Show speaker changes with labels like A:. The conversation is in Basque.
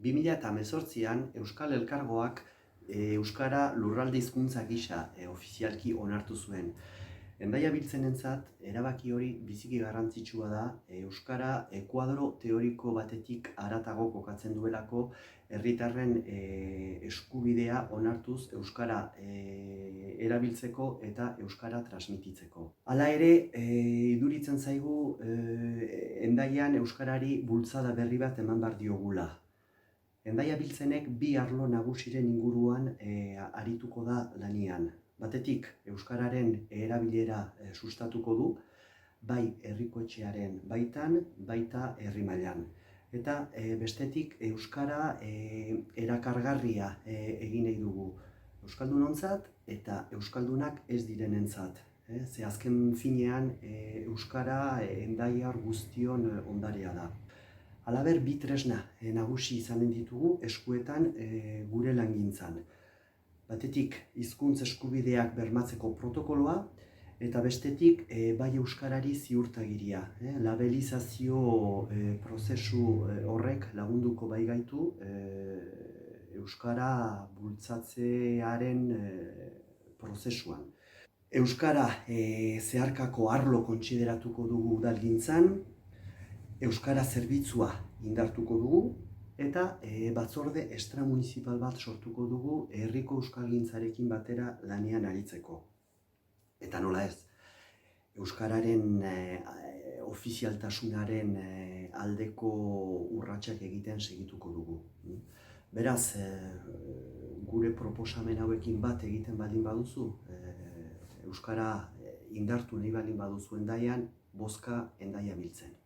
A: 2018an Euskal Elkargoak Euskara lurralde hizkuntza gisa ofizialki onartu zuen. Hendaia biltzenentzat erabaki hori biziki garrantzitsua da Euskara kuadro teoriko batetik haratago kokatzen duelako herritarren eskubidea onartuz Euskara erabiltzeko eta Euskara transmititzeko. Hala ere, iduritzen zaigu Hendaian Euskarari bultzada berri bat eman behar diogula. Hendaia biltzenek bi arlo nagusiren inguruan arituko da lanean. Batetik, Euskararen erabilera sustatuko du, bai herrikoetxearen baitan, baita herri mailan. Eta bestetik, Euskara erakargarria egin nahi dugu. Euskaldunontzat eta Euskaldunak ez direnentzat. Ze azken finean, Euskara hendaiar guztion ondarea da. Halaber, bi tresna nagusi izanen ditugu eskuetan gure langintzan. Batetik, hizkuntz eskubideak bermatzeko protokoloa, eta bestetik, bai Euskarari ziurtagiria. Labelizazio prozesu horrek lagunduko baigaitu Euskara bultzatzearen prozesuan. Euskara zeharkako arlo kontsideratuko dugu udalgintzan, Euskara zerbitzua indartuko dugu, eta batzorde extramunicipal bat sortuko dugu herriko euskalgintzarekin batera lanean aritzeko. Eta nola ez, Euskararen ofizialtasunaren aldeko urratsak egiten segituko dugu. Beraz, gure proposamen hauekin bat egiten baldin baduzu, Euskara indartu nahi baldin baduzu Hendaian, bozka Hendaia biltzen.